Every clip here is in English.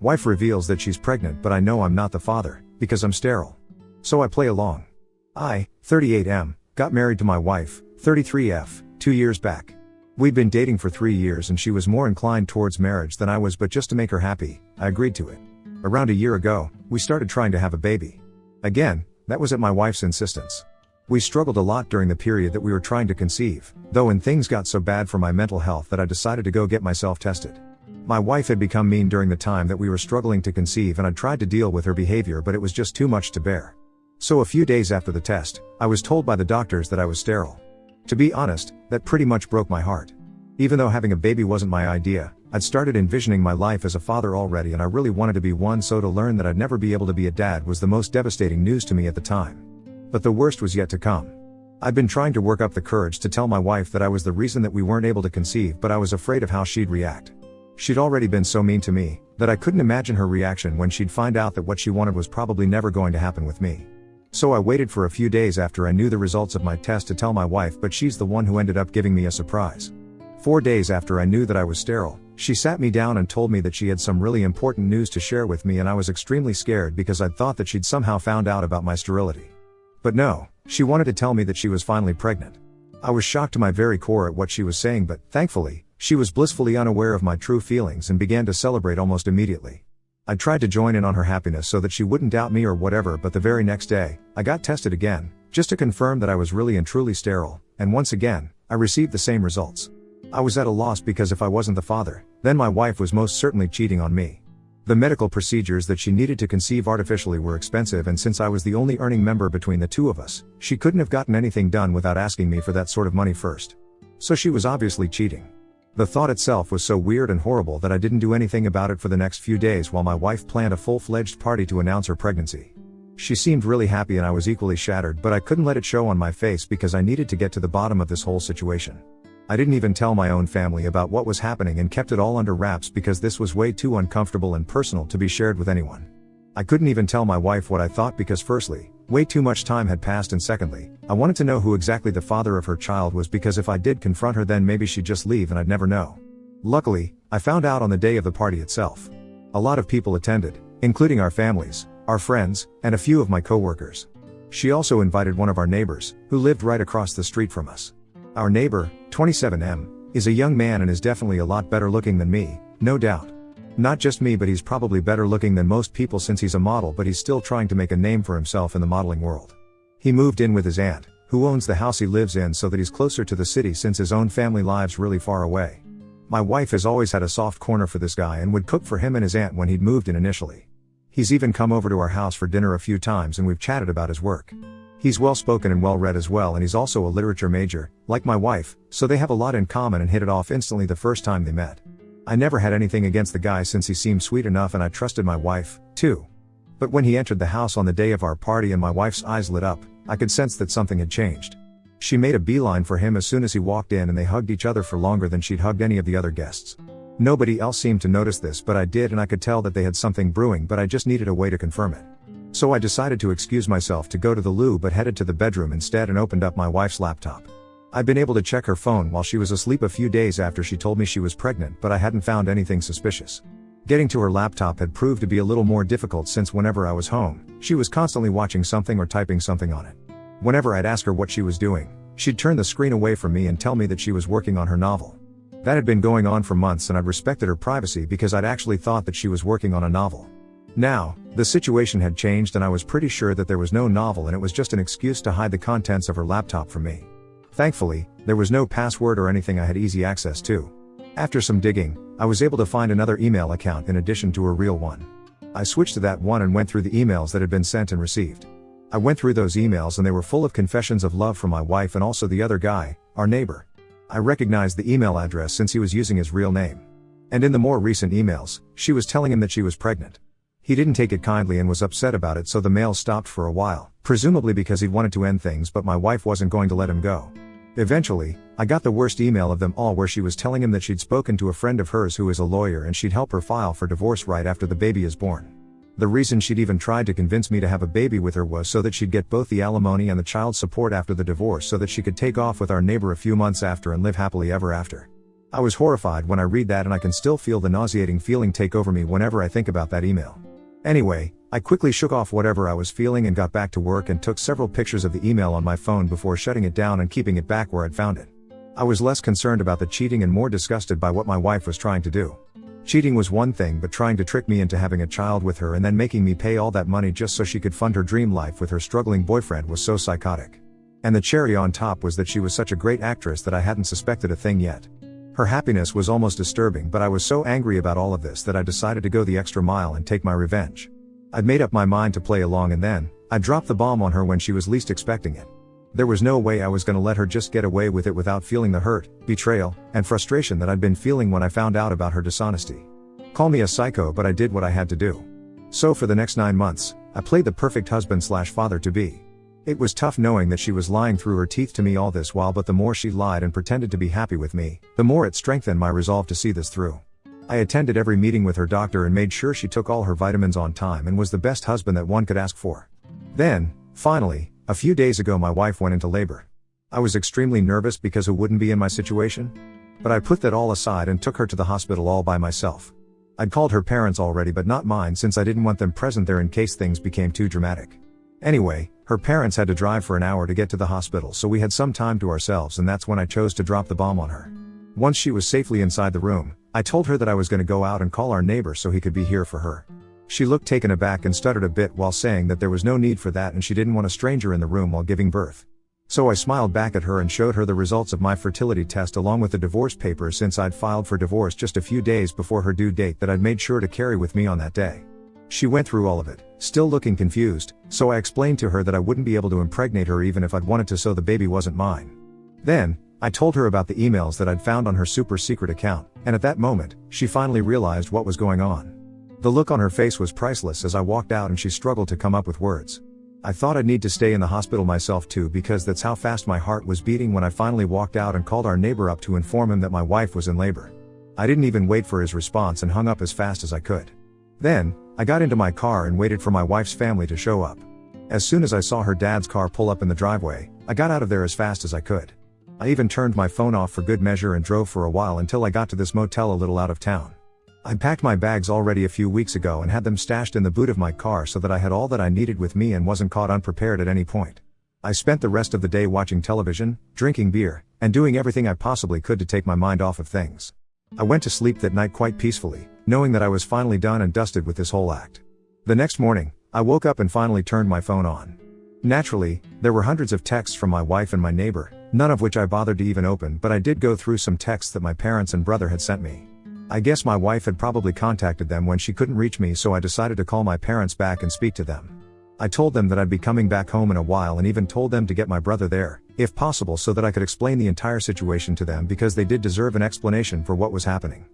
Wife reveals that she's pregnant, but I know I'm not the father, because I'm sterile. So I play along. I, 38M, got married to my wife, 33F, 2 years back. We'd been dating for 3 years and she was more inclined towards marriage than I was, but just to make her happy, I agreed to it. Around a year ago, we started trying to have a baby. Again, that was at my wife's insistence. We struggled a lot during the period that we were trying to conceive, though, and things got so bad for my mental health that I decided to go get myself tested. My wife had become mean during the time that we were struggling to conceive, and I tried to deal with her behavior, but it was just too much to bear. So a few days after the test, I was told by the doctors that I was sterile. To be honest, that pretty much broke my heart. Even though having a baby wasn't my idea, I'd started envisioning my life as a father already, and I really wanted to be one, so to learn that I'd never be able to be a dad was the most devastating news to me at the time. But the worst was yet to come. I'd been trying to work up the courage to tell my wife that I was the reason that we weren't able to conceive, but I was afraid of how she'd react. She'd already been so mean to me, that I couldn't imagine her reaction when she'd find out that what she wanted was probably never going to happen with me. So I waited for a few days after I knew the results of my test to tell my wife, but she's the one who ended up giving me a surprise. 4 days after I knew that I was sterile, she sat me down and told me that she had some really important news to share with me, and I was extremely scared because I'd thought that she'd somehow found out about my sterility. But no, she wanted to tell me that she was finally pregnant. I was shocked to my very core at what she was saying, but, thankfully, she was blissfully unaware of my true feelings and began to celebrate almost immediately. I tried to join in on her happiness so that she wouldn't doubt me or whatever, but the very next day, I got tested again, just to confirm that I was really and truly sterile, and once again, I received the same results. I was at a loss because if I wasn't the father, then my wife was most certainly cheating on me. The medical procedures that she needed to conceive artificially were expensive, and since I was the only earning member between the two of us, she couldn't have gotten anything done without asking me for that sort of money first. So she was obviously cheating. The thought itself was so weird and horrible that I didn't do anything about it for the next few days while my wife planned a full-fledged party to announce her pregnancy. She seemed really happy and I was equally shattered, but I couldn't let it show on my face because I needed to get to the bottom of this whole situation. I didn't even tell my own family about what was happening and kept it all under wraps because this was way too uncomfortable and personal to be shared with anyone. I couldn't even tell my wife what I thought because firstly, way too much time had passed, and secondly, I wanted to know who exactly the father of her child was, because if I did confront her then maybe she'd just leave and I'd never know. Luckily, I found out on the day of the party itself. A lot of people attended, including our families, our friends, and a few of my coworkers. She also invited one of our neighbors, who lived right across the street from us. Our neighbor, 27M, is a young man and is definitely a lot better looking than me, no doubt. Not just me, but he's probably better looking than most people since he's a model, but he's still trying to make a name for himself in the modeling world. He moved in with his aunt, who owns the house he lives in, so that he's closer to the city since his own family lives really far away. My wife has always had a soft corner for this guy and would cook for him and his aunt when he'd moved in initially. He's even come over to our house for dinner a few times and we've chatted about his work. He's well spoken and well read as well, and he's also a literature major, like my wife, so they have a lot in common and hit it off instantly the first time they met. I never had anything against the guy since he seemed sweet enough and I trusted my wife, too. But when he entered the house on the day of our party and my wife's eyes lit up, I could sense that something had changed. She made a beeline for him as soon as he walked in and they hugged each other for longer than she'd hugged any of the other guests. Nobody else seemed to notice this, but I did, and I could tell that they had something brewing, but I just needed a way to confirm it. So I decided to excuse myself to go to the loo, but headed to the bedroom instead and opened up my wife's laptop. I'd been able to check her phone while she was asleep a few days after she told me she was pregnant, but I hadn't found anything suspicious. Getting to her laptop had proved to be a little more difficult since whenever I was home, she was constantly watching something or typing something on it. Whenever I'd ask her what she was doing, she'd turn the screen away from me and tell me that she was working on her novel. That had been going on for months and I'd respected her privacy because I'd actually thought that she was working on a novel. Now, the situation had changed and I was pretty sure that there was no novel and it was just an excuse to hide the contents of her laptop from me. Thankfully, there was no password or anything I had easy access to. After some digging, I was able to find another email account in addition to her real one. I switched to that one and went through the emails that had been sent and received. I went through those emails and they were full of confessions of love from my wife and also the other guy, our neighbor. I recognized the email address since he was using his real name. And in the more recent emails, she was telling him that she was pregnant. He didn't take it kindly and was upset about it, so the mail stopped for a while, presumably because he'd wanted to end things, but my wife wasn't going to let him go. Eventually, I got the worst email of them all, where she was telling him that she'd spoken to a friend of hers who is a lawyer and she'd help her file for divorce right after the baby is born. The reason she'd even tried to convince me to have a baby with her was so that she'd get both the alimony and the child support after the divorce so that she could take off with our neighbor a few months after and live happily ever after. I was horrified when I read that, and I can still feel the nauseating feeling take over me whenever I think about that email. Anyway, I quickly shook off whatever I was feeling and got back to work and took several pictures of the email on my phone before shutting it down and keeping it back where I'd found it. I was less concerned about the cheating and more disgusted by what my wife was trying to do. Cheating was one thing, but trying to trick me into having a child with her and then making me pay all that money just so she could fund her dream life with her struggling boyfriend was so psychotic. And the cherry on top was that she was such a great actress that I hadn't suspected a thing yet. Her happiness was almost disturbing, but I was so angry about all of this that I decided to go the extra mile and take my revenge. I'd made up my mind to play along, and then I dropped the bomb on her when she was least expecting it. There was no way I was going to let her just get away with it without feeling the hurt, betrayal, and frustration that I'd been feeling when I found out about her dishonesty. Call me a psycho, but I did what I had to do. So for the next 9 months, I played the perfect husband/father-to-be. It was tough knowing that she was lying through her teeth to me all this while, but the more she lied and pretended to be happy with me, the more it strengthened my resolve to see this through. I attended every meeting with her doctor and made sure she took all her vitamins on time and was the best husband that one could ask for. Then, finally, a few days ago my wife went into labor. I was extremely nervous because who wouldn't be in my situation? But I put that all aside and took her to the hospital all by myself. I'd called her parents already, but not mine, since I didn't want them present there in case things became too dramatic. Anyway, her parents had to drive for an hour to get to the hospital, so we had some time to ourselves, and that's when I chose to drop the bomb on her. Once she was safely inside the room, I told her that I was going to go out and call our neighbor so he could be here for her. She looked taken aback and stuttered a bit while saying that there was no need for that and she didn't want a stranger in the room while giving birth. So I smiled back at her and showed her the results of my fertility test along with the divorce papers, since I'd filed for divorce just a few days before her due date that I'd made sure to carry with me on that day. She went through all of it, still looking confused, so I explained to her that I wouldn't be able to impregnate her even if I'd wanted to, so the baby wasn't mine. Then, I told her about the emails that I'd found on her super secret account, and at that moment, she finally realized what was going on. The look on her face was priceless as I walked out and she struggled to come up with words. I thought I'd need to stay in the hospital myself too, because that's how fast my heart was beating when I finally walked out and called our neighbor up to inform him that my wife was in labor. I didn't even wait for his response and hung up as fast as I could. Then, I got into my car and waited for my wife's family to show up. As soon as I saw her dad's car pull up in the driveway, I got out of there as fast as I could. I even turned my phone off for good measure and drove for a while until I got to this motel a little out of town. I'd packed my bags already a few weeks ago and had them stashed in the boot of my car so that I had all that I needed with me and wasn't caught unprepared at any point. I spent the rest of the day watching television, drinking beer, and doing everything I possibly could to take my mind off of things. I went to sleep that night quite peacefully, knowing that I was finally done and dusted with this whole act. The next morning, I woke up and finally turned my phone on. Naturally, there were hundreds of texts from my wife and my neighbor, none of which I bothered to even open, but I did go through some texts that my parents and brother had sent me. I guess my wife had probably contacted them when she couldn't reach me, so I decided to call my parents back and speak to them. I told them that I'd be coming back home in a while and even told them to get my brother there, if possible, so that I could explain the entire situation to them, because they did deserve an explanation for what was happening.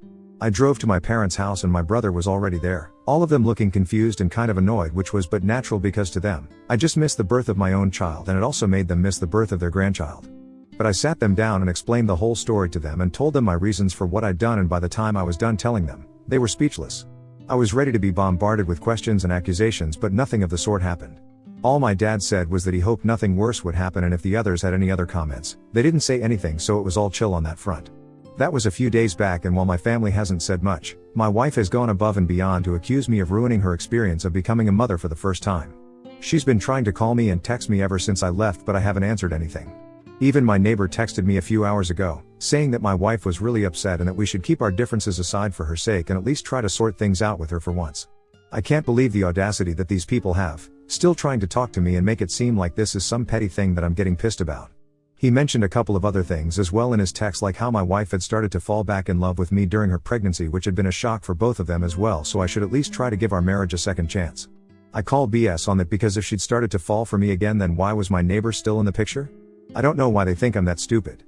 I drove to my parents' house and my brother was already there, all of them looking confused and kind of annoyed, which was but natural because to them, I just missed the birth of my own child and it also made them miss the birth of their grandchild. But I sat them down and explained the whole story to them and told them my reasons for what I'd done, and by the time I was done telling them, they were speechless. I was ready to be bombarded with questions and accusations, but nothing of the sort happened. All my dad said was that he hoped nothing worse would happen, and if the others had any other comments, they didn't say anything, so it was all chill on that front. That was a few days back, and while my family hasn't said much, my wife has gone above and beyond to accuse me of ruining her experience of becoming a mother for the first time. She's been trying to call me and text me ever since I left, but I haven't answered anything. Even my neighbor texted me a few hours ago, saying that my wife was really upset and that we should keep our differences aside for her sake and at least try to sort things out with her for once. I can't believe the audacity that these people have, still trying to talk to me and make it seem like this is some petty thing that I'm getting pissed about. He mentioned a couple of other things as well in his text, like how my wife had started to fall back in love with me during her pregnancy, which had been a shock for both of them as well, so I should at least try to give our marriage a second chance. I call BS on that, because if she'd started to fall for me again, then why was my neighbor still in the picture? I don't know why they think I'm that stupid.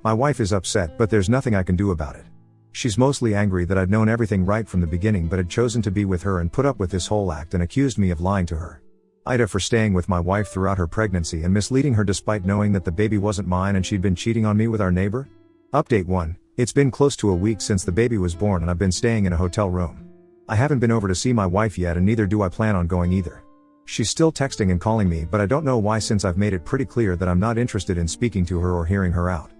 My wife is upset, but there's nothing I can do about it. She's mostly angry that I'd known everything right from the beginning but had chosen to be with her and put up with this whole act, and accused me of lying to her. Ida for staying with my wife throughout her pregnancy and misleading her despite knowing that the baby wasn't mine and she'd been cheating on me with our neighbor. Update 1. It's been close to a week since the baby was born and I've been staying in a hotel room. I haven't been over to see my wife yet, and neither do I plan on going either. She's still texting and calling me, but I don't know why, since I've made it pretty clear that I'm not interested in speaking to her or hearing her out.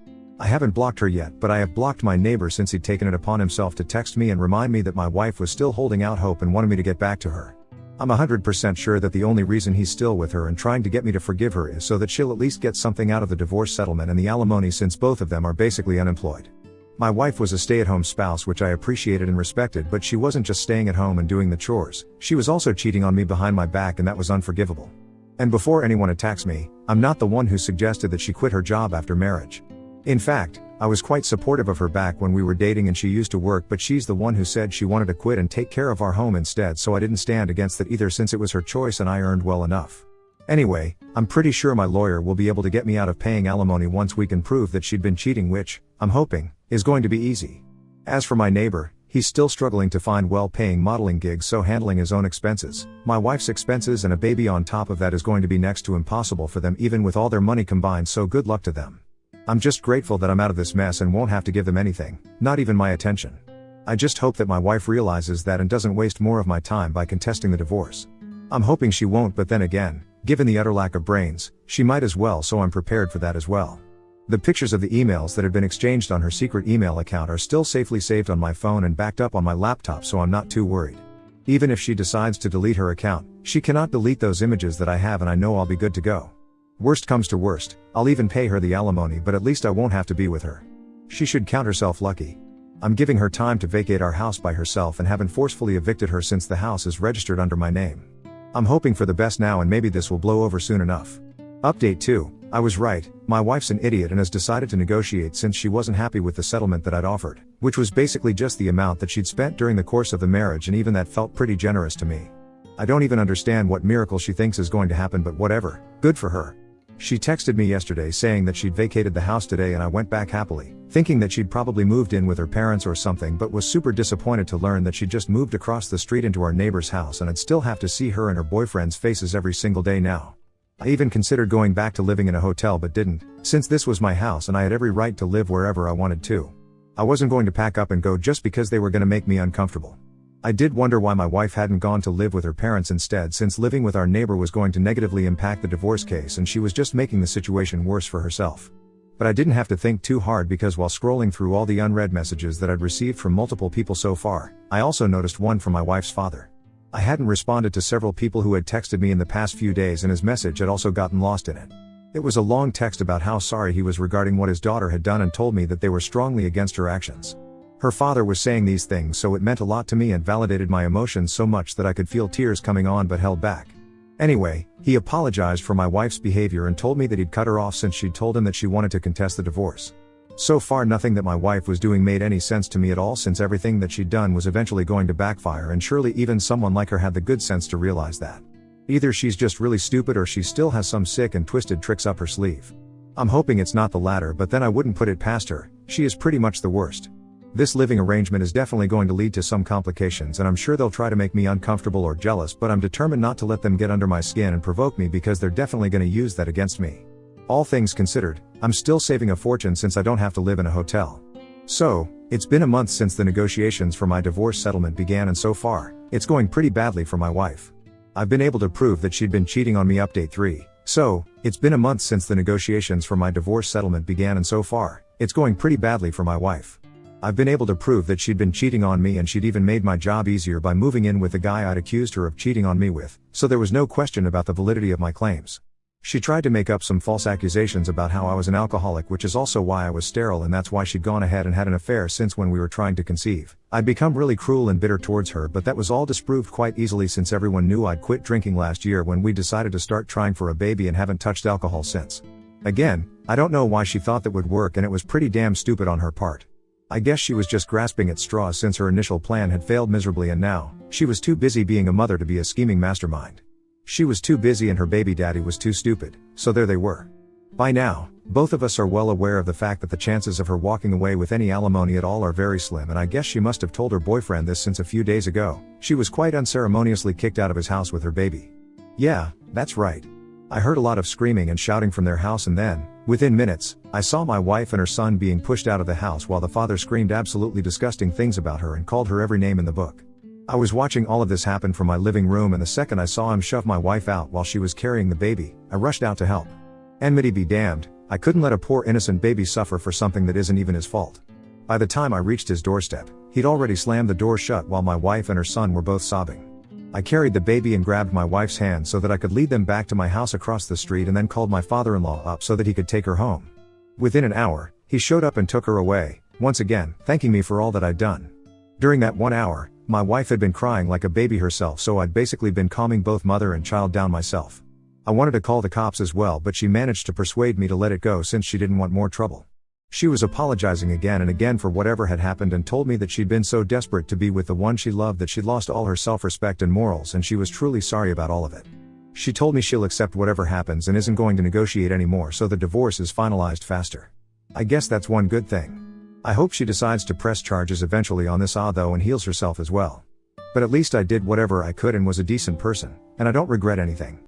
I haven't blocked her yet, but I have blocked my neighbor since he'd taken it upon himself to text me and remind me that my wife was still holding out hope and wanted me to get back to her. I'm 100% sure that the only reason he's still with her and trying to get me to forgive her is so that she'll at least get something out of the divorce settlement and the alimony, since both of them are basically unemployed. My wife was a stay-at-home spouse, which I appreciated and respected, but she wasn't just staying at home and doing the chores, she was also cheating on me behind my back, and that was unforgivable. And before anyone attacks me, I'm not the one who suggested that she quit her job after marriage. In fact, I was quite supportive of her back when we were dating and she used to work, but she's the one who said she wanted to quit and take care of our home instead, so I didn't stand against that either, since it was her choice and I earned well enough. Anyway, I'm pretty sure my lawyer will be able to get me out of paying alimony once we can prove that she'd been cheating, which, I'm hoping, is going to be easy. As for my neighbor, he's still struggling to find well-paying modeling gigs, so handling his own expenses, my wife's expenses and a baby on top of that is going to be next to impossible for them even with all their money combined, so good luck to them. I'm just grateful that I'm out of this mess and won't have to give them anything, not even my attention. I just hope that my wife realizes that and doesn't waste more of my time by contesting the divorce. I'm hoping she won't, but then again, given the utter lack of brains, she might as well, so I'm prepared for that as well. The pictures of the emails that had been exchanged on her secret email account are still safely saved on my phone and backed up on my laptop, so I'm not too worried. Even if she decides to delete her account, she cannot delete those images that I have, and I know I'll be good to go. Worst comes to worst, I'll even pay her the alimony, but at least I won't have to be with her. She should count herself lucky. I'm giving her time to vacate our house by herself and haven't forcefully evicted her since the house is registered under my name. I'm hoping for the best now, and maybe this will blow over soon enough. Update 2. I was right, my wife's an idiot and has decided to negotiate since she wasn't happy with the settlement that I'd offered, which was basically just the amount that she'd spent during the course of the marriage, and even that felt pretty generous to me. I don't even understand what miracle she thinks is going to happen, but whatever, good for her. She texted me yesterday saying that she'd vacated the house today, and I went back happily, thinking that she'd probably moved in with her parents or something, but was super disappointed to learn that she'd just moved across the street into our neighbor's house and I'd still have to see her and her boyfriend's faces every single day now. I even considered going back to living in a hotel but didn't, since this was my house and I had every right to live wherever I wanted to. I wasn't going to pack up and go just because they were going to make me uncomfortable. I did wonder why my wife hadn't gone to live with her parents instead, since living with our neighbor was going to negatively impact the divorce case and she was just making the situation worse for herself. But I didn't have to think too hard, because while scrolling through all the unread messages that I'd received from multiple people so far, I also noticed one from my wife's father. I hadn't responded to several people who had texted me in the past few days, and his message had also gotten lost in it. It was a long text about how sorry he was regarding what his daughter had done and told me that they were strongly against her actions. Her father was saying these things, so it meant a lot to me and validated my emotions so much that I could feel tears coming on but held back. Anyway, he apologized for my wife's behavior and told me that he'd cut her off since she'd told him that she wanted to contest the divorce. So far nothing that my wife was doing made any sense to me at all, since everything that she'd done was eventually going to backfire, and surely even someone like her had the good sense to realize that. Either she's just really stupid or she still has some sick and twisted tricks up her sleeve. I'm hoping it's not the latter, but then I wouldn't put it past her. She is pretty much the worst. This living arrangement is definitely going to lead to some complications, and I'm sure they'll try to make me uncomfortable or jealous, but I'm determined not to let them get under my skin and provoke me, because they're definitely going to use that against me. All things considered, I'm still saving a fortune since I don't have to live in a hotel. So, it's been a month since the negotiations for my divorce settlement began, and so far, it's going pretty badly for my wife. I've been able to prove that she'd been cheating on me. Update 3. So, it's been a month since the negotiations for my divorce settlement began, and so far, it's going pretty badly for my wife. I've been able to prove that she'd been cheating on me, and she'd even made my job easier by moving in with the guy I'd accused her of cheating on me with, so there was no question about the validity of my claims. She tried to make up some false accusations about how I was an alcoholic, which is also why I was sterile, and that's why she'd gone ahead and had an affair since when we were trying to conceive. I'd become really cruel and bitter towards her, but that was all disproved quite easily since everyone knew I'd quit drinking last year when we decided to start trying for a baby, and haven't touched alcohol since. Again, I don't know why she thought that would work, and it was pretty damn stupid on her part. I guess she was just grasping at straws since her initial plan had failed miserably, and now, she was too busy being a mother to be a scheming mastermind. She was too busy and her baby daddy was too stupid, so there they were. By now, both of us are well aware of the fact that the chances of her walking away with any alimony at all are very slim, and I guess she must have told her boyfriend this since a few days ago. She was quite unceremoniously kicked out of his house with her baby. Yeah, that's right. I heard a lot of screaming and shouting from their house, and then, within minutes, I saw my wife and her son being pushed out of the house while the father screamed absolutely disgusting things about her and called her every name in the book. I was watching all of this happen from my living room, and the second I saw him shove my wife out while she was carrying the baby, I rushed out to help. Enmity be damned, I couldn't let a poor innocent baby suffer for something that isn't even his fault. By the time I reached his doorstep, he'd already slammed the door shut while my wife and her son were both sobbing. I carried the baby and grabbed my wife's hand so that I could lead them back to my house across the street, and then called my father-in-law up so that he could take her home. Within an hour, he showed up and took her away, once again, thanking me for all that I'd done. During that 1 hour, my wife had been crying like a baby herself, so I'd basically been calming both mother and child down myself. I wanted to call the cops as well, but she managed to persuade me to let it go since she didn't want more trouble. She was apologizing again and again for whatever had happened and told me that she'd been so desperate to be with the one she loved that she'd lost all her self-respect and morals, and she was truly sorry about all of it. She told me she'll accept whatever happens and isn't going to negotiate anymore, so the divorce is finalized faster. I guess that's one good thing. I hope she decides to press charges eventually on this though and heals herself as well. But at least I did whatever I could and was a decent person, and I don't regret anything.